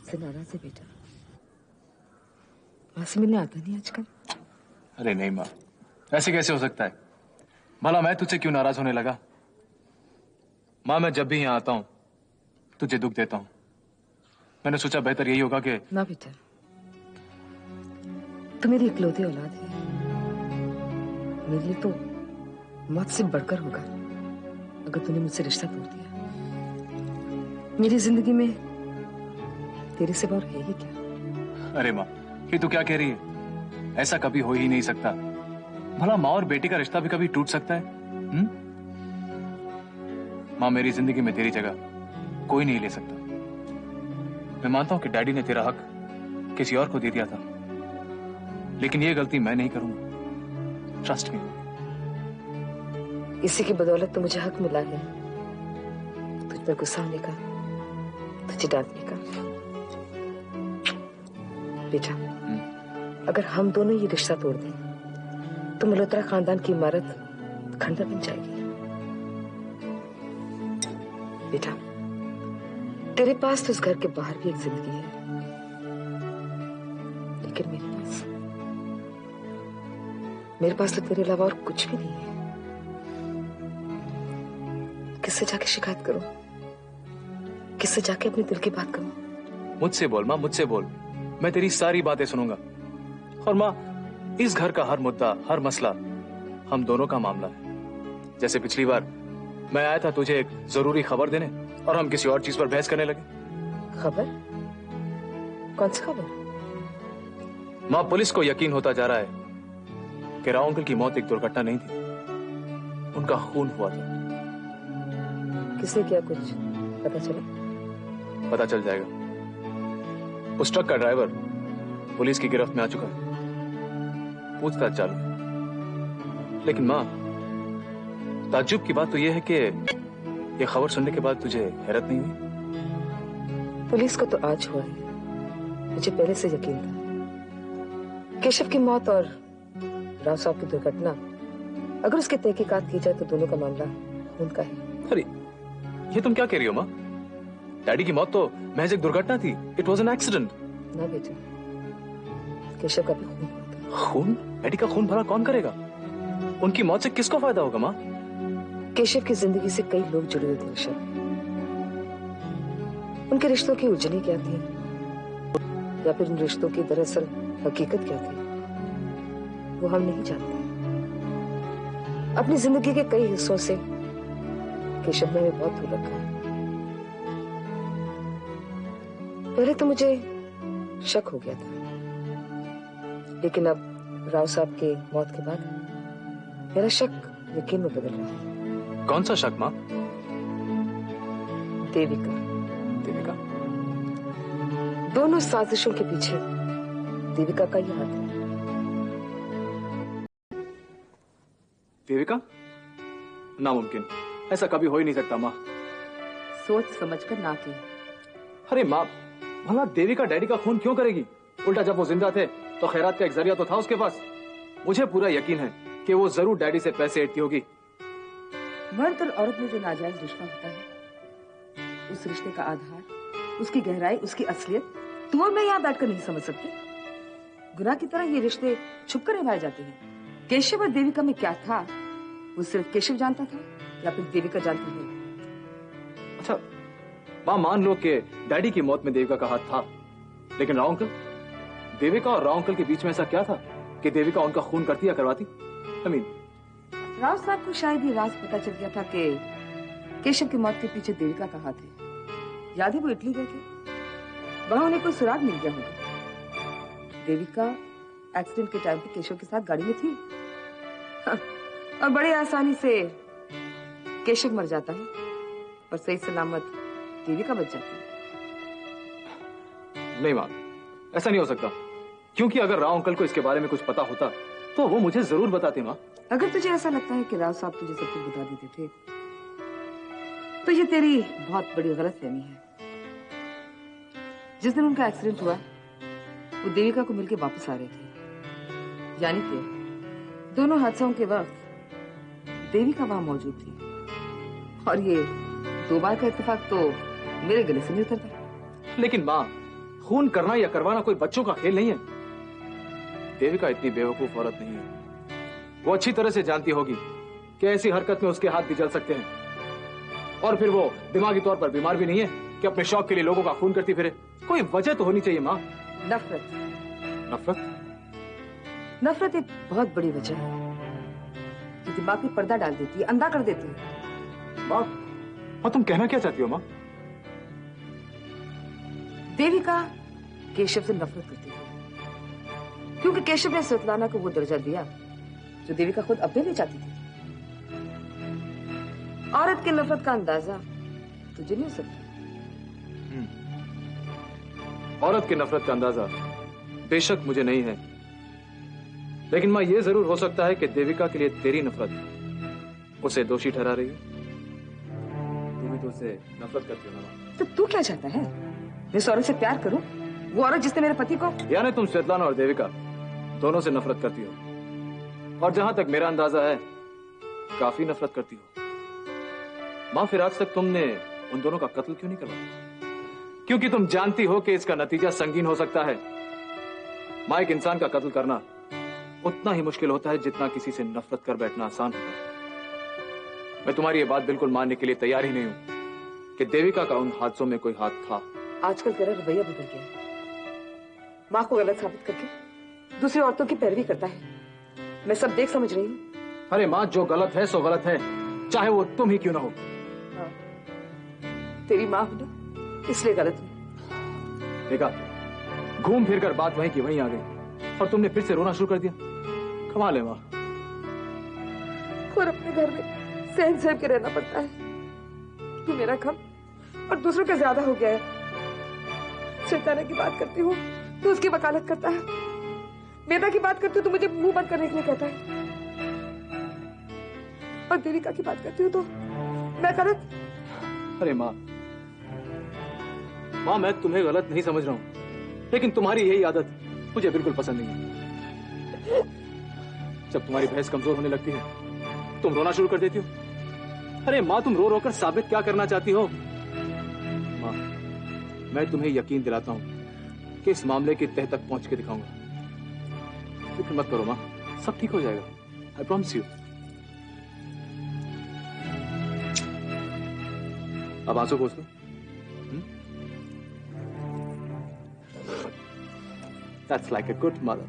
मुझसे नाराज है बेटा? माँ से मिलने आता नहीं आजकल? अरे नहीं माँ, ऐसे कैसे हो सकता है? भला मैं तुझसे क्यों नाराज होने लगा? माँ, मैं जब भी यहाँ आता हूँ तुझे दुख देता हूँ। मैंने सोचा बेहतर यही होगा कि... ना बेटा, तू मेरी इकलौती औलाद है। मेरे लिए तो मौत से बढ़कर होगा अगर तूने मुझसे रिश्ता तोड़ दिया। मेरी जिंदगी में तेरे सिवा और है ही क्या? अरे माँ, ये तू क्या कह रही है? ऐसा कभी हो ही नहीं सकता। भला माँ और बेटी का रिश्ता भी कभी टूट सकता है? माँ, मेरी जिंदगी में तेरी जगह कोई नहीं ले सकता। मैं मानता हूं कि डैडी ने तेरा हक किसी और को दे दिया था, लेकिन ये गलती मैं नहीं करूंगा। Trust me. इसी की बदौलत तो मुझे हक मिला है तुझ पर गुस्सा होने का, तुझे डांटने का। बेटा, अगर हम दोनों ये रिश्ता तोड़ दें तो मल्होत्रा खानदान की इमारत खंडर बन जाएगी। बेटा, तेरे पास तो इस घर के बाहर भी एक जिंदगी है, लेकिन मेरे पास तो तेरे अलावा और कुछ भी नहीं है। किससे जाके शिकायत करूं? किससे जाके अपने दिल की बात करूं? मुझसे बोल माँ, मुझसे बोल। मैं तेरी सारी बातें सुनूंगा। और माँ, इस घर का हर मुद्दा, हर मसला हम दोनों का मामला है। जैसे पिछली बार मैं आया था तुझे एक जरूरी खबर देने और हम किसी और चीज पर बहस करने लगे। खबर? कौन सी खबर? माँ, पुलिस को यकीन होता जा रहा है कि राव अंकल की मौत एक दुर्घटना नहीं थी, उनका खून हुआ था। किसे क्या कुछ पता चला? पता चल जाएगा। उस ट्रक का ड्राइवर पुलिस की गिरफ्त में आ चुका है, पूछताछ चालू है। लेकिन माँ, ताज्जुब की बात तो यह है कि यह खबर सुनने के बाद तुझे हैरत नहीं हुई? पुलिस को तो आज हुआ है, मुझे पहले से यकीन था। केशव की मौत और राव साहब की दुर्घटना, अगर उसकी तहकीकात की जाए तो दोनों का मामला खून का है। अरे, ये तुम क्या कह रही हो माँ? डैडी की मौत तो महज एक दुर्घटना थी। It was an accident. ना बेटा, केशव का भी खून हुआ था। खून? डैडी का खून भला कौन करेगा? उनकी मौत से किसको फायदा होगा माँ? केशव की जिंदगी से कई लोग जुड़े हुए थे ऋषभ। उनके रिश्तों की उलझनें क्या थी, या फिर उन रिश्तों की दरअसल हकीकत क्या थी, वो हम नहीं जानते। अपनी जिंदगी के कई हिस्सों से केशव ने हमें बहुत दूर रखा है। पहले तो मुझे शक हो गया था, लेकिन अब राव साहब के मौत के बाद मेरा शक यकीन में बदल रहा है। कौन सा शक माँ? देविका। देविका? दोनों साजिशों के पीछे देविका का ही हाथ है। देविका? नामुमकिन, ऐसा कभी हो ही नहीं सकता माँ। सोच समझकर ना की। अरे माँ, भला देविका डैडी का खून क्यों करेगी? उल्टा जब वो जिंदा थे तो खैरात का एक जरिया तो था उसके पास। मुझे पूरा यकीन है कि वो जरूर डैडी से पैसे ऐंठती होगी। मर्द और औरत में जो नाजायज रिश्ता होता है, उस रिश्ते का आधार, उसकी गहराई, उसकी असलियत तू और मैं यहाँ बैठकर नहीं समझ सकते। गुनाह की तरह ये रिश्ते छुप कर निभाए जाते हैं। केशव और देविका में क्या था, वो सिर्फ केशव जानता था या फिर देविका जानती है? अच्छा माँ, मान लो कि डैडी की मौत में देविका का हाथ था, लेकिन राव अंकल, देविका और राव अंकल के बीच में ऐसा क्या था कि देविका उनका खून करती या करवाती? राव साहब को शायद ये राज पता चल गया था कि केशव की मौत के पीछे देविका का हाथ है। याद है वो इटली गए थे, वहां उन्हें कोई सुराग मिल गया होगा। देविका एक्सीडेंट के टाइम पे केशव के साथ गाड़ी में थी। हाँ, और बड़े आसानी से केशव मर जाता है और सही सलामत देविका बच जाती है। नहीं माँ, ऐसा नहीं हो सकता, क्योंकि अगर राव अंकल को इसके बारे में कुछ पता होता तो वो मुझे जरूर बताते माँ। अगर तुझे ऐसा लगता है कि राव साहब तुझे सब कुछ बता देते थे तो ये तेरी बहुत बड़ी गलतफहमी है। जिस दिन उनका एक्सीडेंट हुआ वो देविका को मिलके वापस आ रहे थे, यानी कि दोनों हादसों के वक्त देविका वहां मौजूद थी। और ये 2 बार का इत्तेफाक तो मेरे गले से नहीं उतरता। लेकिन माँ, खून करना या करवाना कोई बच्चों का खेल नहीं है। देविका इतनी बेवकूफ औरत नहीं है। वो अच्छी तरह से जानती होगी कि ऐसी हरकत में उसके हाथ भी जल सकते हैं, और फिर वो दिमागी तौर पर बीमार भी नहीं है कि अपने शौक के लिए लोगों का खून करती फिरे। कोई वजह तो होनी चाहिए माँ। नफरत। नफरत? नफरत एक बहुत बड़ी वजह है जो दिमाग में पर्दा डाल देती है, अंधा कर देती है। माँ तुम कहना क्या चाहती हो माँ? देविका केशव से नफरत करती थी क्योंकि केशव ने स्वेतलाना को वो दर्जा दिया जो देविका खुद अपने लिए चाहती थी। औरत की नफरत का अंदाजा तुझे नहीं हो सकता। औरत की नफरत का अंदाजा बेशक मुझे नहीं है, लेकिन मां यह जरूर हो सकता है कि देविका के लिए तेरी नफरत उसे दोषी ठहरा रही है। तू भी तो उसे नफरत करती हो ना। तो तू क्या चाहता है? मैं इस औरत से प्यार करूं? वो औरत जिसने मेरे पति को। यानी तुम स्वेतलाना और देविका दोनों से नफरत करती हो, और जहां तक मेरा अंदाजा है काफी नफरत करती हो। मां फिर आज तक तुमने उन दोनों का कत्ल क्यों नहीं करवाया? क्योंकि तुम जानती हो कि इसका नतीजा संगीन हो सकता है। मां, एक इंसान का कत्ल करना उतना ही मुश्किल होता है जितना किसी से नफरत कर बैठना आसान होता है। मैं तुम्हारी ये बात बिल्कुल मानने के लिए तैयार ही नहीं हूं कि देविका का उन हादसों में कोई हाथ था। आजकल तेरा रवैया बदल गया। माँ को गलत साबित करके दूसरी औरतों की पैरवी करता है। मैं सब देख समझ रही हूँ। अरे माँ, जो गलत है सो गलत है, चाहे वो तुम ही क्यों ना हो। हाँ, तेरी माँ हो ना, इसलिए गलत हूँ। देखा, घूम फिर कर बात वहीं की वहीं आ गई और तुमने फिर से रोना शुरू कर दिया। कमाल है माँ। और अपने घर में सहन सहन के रहना पड़ता है। तू मेरा कम और दूसरों का ज्यादा हो गया है। स्वेतलाना की बात करती हूँ तो उसकी वकालत करता है। मेधा की बात करती हूँ तो मुझे मुंह बंद करने के लिए कहता है। और देविका की बात करती हूँ तो मैं गलत। अरे माँ, मैं तुम्हें गलत नहीं समझ रहा हूँ, लेकिन तुम्हारी यही आदत मुझे बिल्कुल पसंद नहीं है। जब तुम्हारी बहस कमजोर होने लगती है तुम रोना शुरू कर देती हो। अरे माँ, तुम रो रो कर साबित क्या करना चाहती हो? माँ, मैं तुम्हें यकीन दिलाता हूँ कि इस मामले की तह तक पहुंच के दिखाऊंगा। फिक्र मत करो माँ, सब ठीक हो जाएगा। I promise you. अब आंसू पोंछ लो। That's like a good mother.